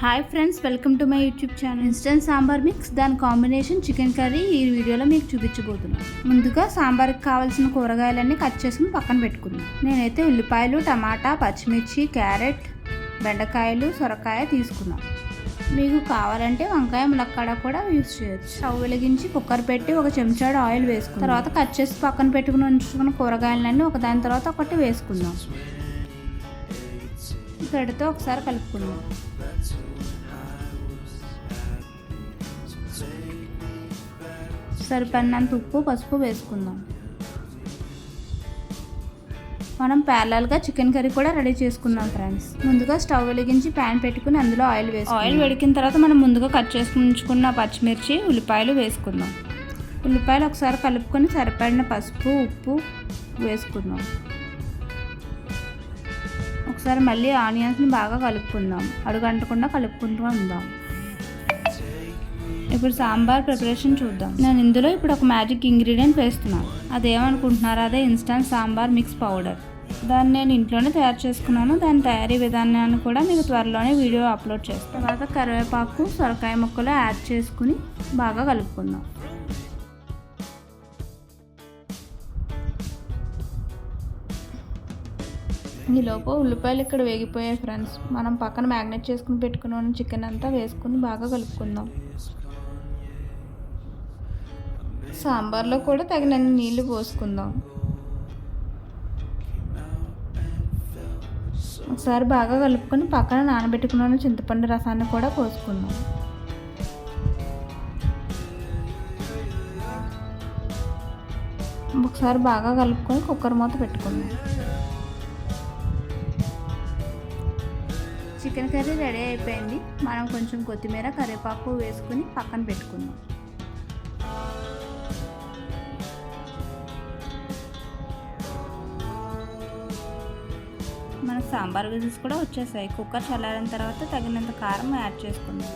Hi friends, welcome to my YouTube channel. Instant sambar mix, దాని combination chicken curry ఈ వీడియోలో మీకు చూపించబోతున్నాను. ముందుగా సాంబార్కి కావాల్సిన కూరగాయలన్నీ కట్ చేసుకుని పక్కన పెట్టుకుందాం. నేనైతే ఉల్లిపాయలు, టమాటా, పచ్చిమిర్చి, క్యారెట్, బెండకాయలు, సొరకాయ తీసుకున్నాను. మీకు కావాలంటే వంకాయ, ములక్కాడ కూడా యూస్ చేయొచ్చు. స్టవ్ వెలిగించి కుక్కర్ పెట్టి ఒక చెంచాడు ఆయిల్ వేసుకున్నాం. తర్వాత కట్ చేసి పక్కన పెట్టుకుని ఉంచుకున్న కూరగాయలన్నీ ఒకదాని తర్వాత ఒకటి వేసుకుందాం. గడ్డతో ఒకసారి కలుపుకుందాం. సరిపడినంత ఉప్పు, పసుపు వేసుకుందాం. మనం ప్యారలల్గా చికెన్ కర్రీ కూడా రెడీ చేసుకుందాం ఫ్రెండ్స్. ముందుగా స్టవ్ వెలిగించి ప్యాన్ పెట్టుకుని అందులో ఆయిల్ వేసుకుందాం. ఆయిల్ వేడికిన తర్వాత మనం ముందుగా కట్ చేసుకుని ఉంచుకున్న పచ్చిమిర్చి, ఉల్లిపాయలు వేసుకుందాం. ఉల్లిపాయలు ఒకసారి కలుపుకొని సరిపడిన పసుపు, ఉప్పు వేసుకుందాం. ఒకసారి మళ్ళీ ఆనియన్స్ని బాగా కలుపుకుందాం. అడుగంటకుండా కలుపుకుంటూ ఉందాం. ఇప్పుడు సాంబార్ ప్రిపరేషన్ చూద్దాం. నేను ఇందులో ఇప్పుడు ఒక మ్యాజిక్ ఇంగ్రీడియంట్ వేస్తున్నాను. అదేమనుకుంటున్నారా? అదే ఇన్స్టెంట్ సాంబార్ మిక్స్ పౌడర్. దాన్ని నేను ఇంట్లోనే తయారు చేసుకున్నాను. దాని తయారీ విధానాన్ని కూడా మీకు త్వరలోనే వీడియో అప్లోడ్ చేస్తాను. తర్వాత కరివేపాకు, సొరకాయ ముక్కలు యాడ్ చేసుకుని బాగా కలుపుకుందాం. ఈలోపు ఉల్లిపాయలు ఇక్కడ వేగిపోయాయి ఫ్రెండ్స్. మనం పక్కన మ్యాగ్నేట్ చేసుకుని పెట్టుకున్న చికెన్ అంతా వేసుకుని బాగా కలుపుకుందాం. సాంబార్లో కూడా తగినన్ని నీళ్లు పోసుకుందాం. ఒకసారి బాగా కలుపుకొని పక్కన నానబెట్టుకున్న చింతపండు రసాన్ని కూడా పోసుకుందాం. ఒకసారి బాగా కలుపుకొని కుక్కర్ మూత పెట్టుకుందాం. చికెన్ కర్రీ రెడీ అయిపోయింది. మనం కొంచెం కొత్తిమీర, కరివేపాకు వేసుకుని పక్కన పెట్టుకుందాం. మనకు సాంబార్ విజిల్స్ కూడా వచ్చేసాయి. కుక్కర్ చల్లారిన తర్వాత తగినంత కారం యాడ్ చేసుకుందాం.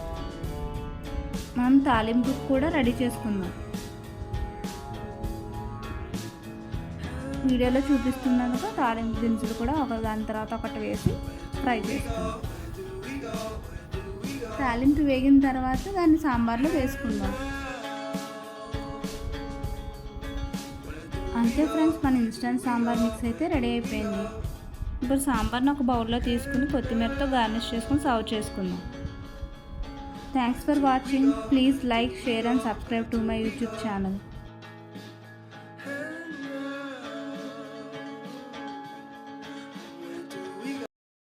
మనం తాలింపు కూడా రెడీ చేసుకుందాం. వీడియోలో చూపిస్తున్నందుకు తాలింపు దినుసులు కూడా ఒకదాని తర్వాత ఒకటి వేసి ఫ్రై చేసుకుందాం. తాలింపు వేగిన తర్వాత దాన్ని సాంబార్లో వేసుకుందాం. అంతే ఫ్రెండ్స్, మన ఇన్స్టెంట్ సాంబార్ మిక్స్ అయితే రెడీ అయిపోయింది. ఇప్పుడు సాంబార్ని ఒక బౌల్లో తీసుకుని కొత్తిమీరతో గార్నిష్ చేసుకుని సర్వ్ చేసుకుందాం. Thanks for watching. Please like, share and subscribe to my YouTube channel.